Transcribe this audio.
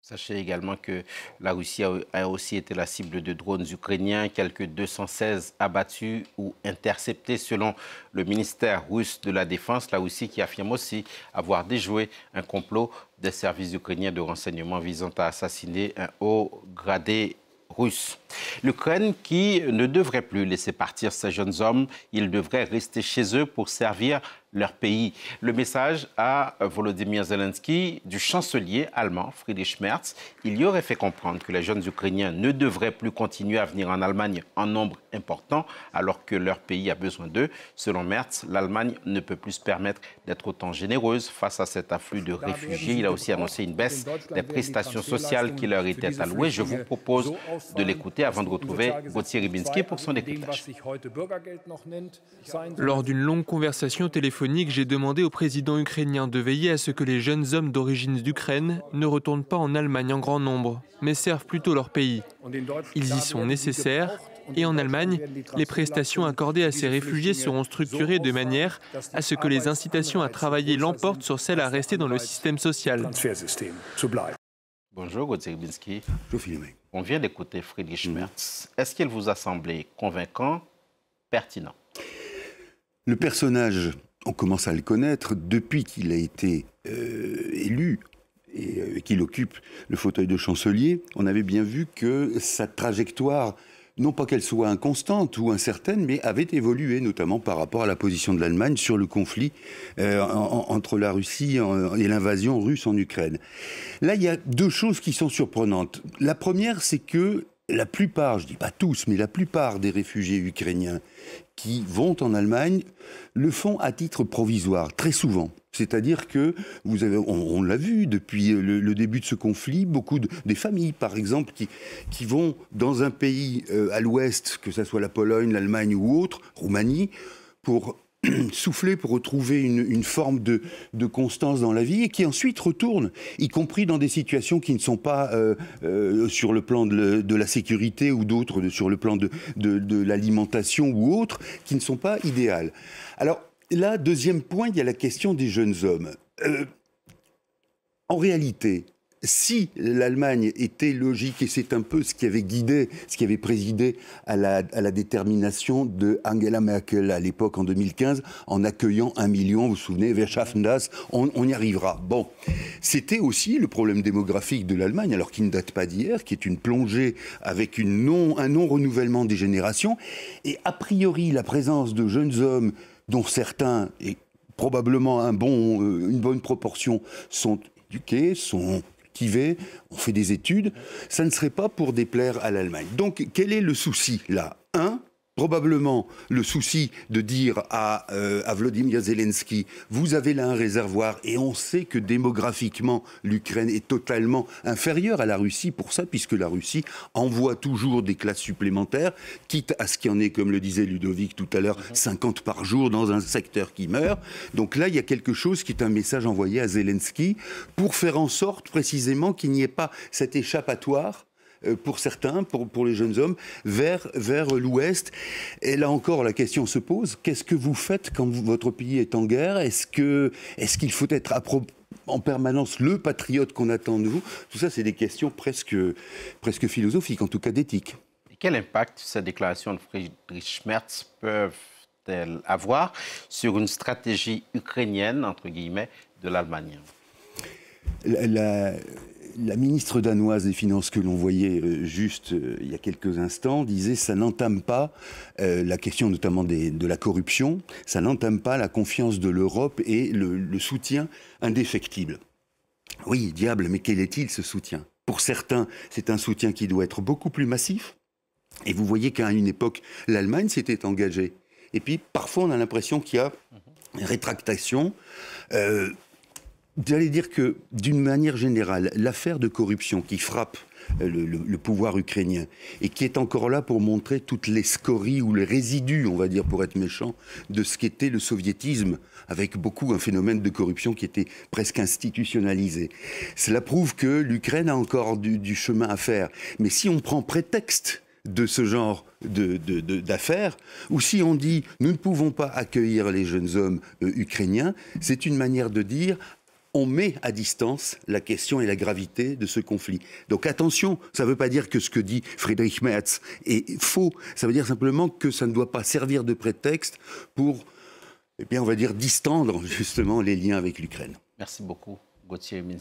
Sachez également que la Russie a aussi été la cible de drones ukrainiens, quelques 216 abattus ou interceptés selon le ministère russe de la Défense. La Russie qui affirme aussi avoir déjoué un complot des services ukrainiens de renseignement visant à assassiner un haut gradé russe. L'Ukraine qui ne devrait plus laisser partir ces jeunes hommes, ils devraient rester chez eux pour servir leur pays. Le message à Volodymyr Zelensky du chancelier allemand Friedrich Merz, il y aurait fait comprendre que les jeunes Ukrainiens ne devraient plus continuer à venir en Allemagne en nombre important alors que leur pays a besoin d'eux. Selon Merz, l'Allemagne ne peut plus se permettre d'être autant généreuse face à cet afflux de réfugiés. Il a aussi annoncé une baisse des prestations sociales qui leur étaient allouées. Je vous propose de l'écouter avant de retrouver Gauthier Ribinski pour son décryptage. Lors d'une longue conversation téléphonique, j'ai demandé au président ukrainien de veiller à ce que les jeunes hommes d'origine d'Ukraine ne retournent pas en Allemagne en grand nombre, mais servent plutôt leur pays. Ils y sont nécessaires. Et en Allemagne, les prestations accordées à ces réfugiés seront structurées de manière à ce que les incitations à travailler l'emportent sur celles à rester dans le système social. Bonjour Gauthier Ribinski. Bonjour. On vient d'écouter Friedrich Merz. Est-ce qu'il vous a semblé convaincant, pertinent? Le personnage, on commence à le connaître depuis qu'il a été élu et qu'il occupe le fauteuil de chancelier. On avait bien vu que sa trajectoire, non pas qu'elle soit inconstante ou incertaine, mais avait évolué, notamment par rapport à la position de l'Allemagne sur le conflit entre la Russie et l'invasion russe en Ukraine. Là, il y a deux choses qui sont surprenantes. La première, c'est que la plupart, je ne dis pas tous, mais la plupart des réfugiés ukrainiens qui vont en Allemagne le font à titre provisoire, très souvent. C'est-à-dire que, on l'a vu depuis le début de ce conflit, beaucoup des familles, par exemple, qui vont dans un pays à l'ouest, que ce soit la Pologne, l'Allemagne ou autre, Roumanie, pour souffler, pour retrouver une forme de constance dans la vie et qui ensuite retournent, y compris dans des situations qui ne sont pas sur le plan de la sécurité ou d'autres, sur le plan de l'alimentation ou autres, qui ne sont pas idéales. Alors là, deuxième point, il y a la question des jeunes hommes. En réalité, si l'Allemagne était logique, et c'est un peu ce qui avait guidé, ce qui avait présidé à la détermination de Angela Merkel à l'époque en 2015, en accueillant 1 million, vous vous souvenez, wir schaffen das, on y arrivera. Bon, c'était aussi le problème démographique de l'Allemagne, alors qui ne date pas d'hier, qui est une plongée avec un non-renouvellement des générations, et a priori la présence de jeunes hommes, dont certains, et probablement une bonne proportion, sont éduqués, sont cultivés, ont fait des études, ça ne serait pas pour déplaire à l'Allemagne. Donc, quel est le souci là? Probablement le souci de dire à Volodymyr Zelensky, vous avez là un réservoir, et on sait que démographiquement, l'Ukraine est totalement inférieure à la Russie pour ça, puisque la Russie envoie toujours des classes supplémentaires, quitte à ce qu'il y en ait, comme le disait Ludovic tout à l'heure, 50 par jour dans un secteur qui meurt. Donc là, il y a quelque chose qui est un message envoyé à Zelensky pour faire en sorte précisément qu'il n'y ait pas cet échappatoire pour certains, pour les jeunes hommes, vers l'Ouest. Et là encore, la question se pose, qu'est-ce que vous faites quand votre pays est en guerre? Est-ce qu'il faut être en permanence le patriote qu'on attend de vous? Tout ça, c'est des questions presque philosophiques, en tout cas d'éthique. Et quel impact ces déclarations de Friedrich Merz peuvent-elles avoir sur une stratégie ukrainienne, entre guillemets, de l'Allemagne? La ministre danoise des Finances que l'on voyait juste il y a quelques instants disait ça n'entame pas la question notamment de la corruption, ça n'entame pas la confiance de l'Europe et le soutien indéfectible. Oui, diable, mais quel est-il ce soutien? Pour certains, c'est un soutien qui doit être beaucoup plus massif. Et vous voyez qu'à une époque, l'Allemagne s'était engagée. Et puis, parfois, on a l'impression qu'il y a une rétractation. J'allais dire que, d'une manière générale, l'affaire de corruption qui frappe le pouvoir ukrainien et qui est encore là pour montrer toutes les scories ou les résidus, on va dire pour être méchant, de ce qu'était le soviétisme, avec beaucoup un phénomène de corruption qui était presque institutionnalisé. Cela prouve que l'Ukraine a encore du chemin à faire. Mais si on prend prétexte de ce genre d'affaires, ou si on dit « nous ne pouvons pas accueillir les jeunes hommes ukrainiens », c'est une manière de dire on met à distance la question et la gravité de ce conflit. Donc attention, ça ne veut pas dire que ce que dit Friedrich Merz est faux, ça veut dire simplement que ça ne doit pas servir de prétexte pour, on va dire, distendre justement les liens avec l'Ukraine. Merci beaucoup, Gauthier Minski.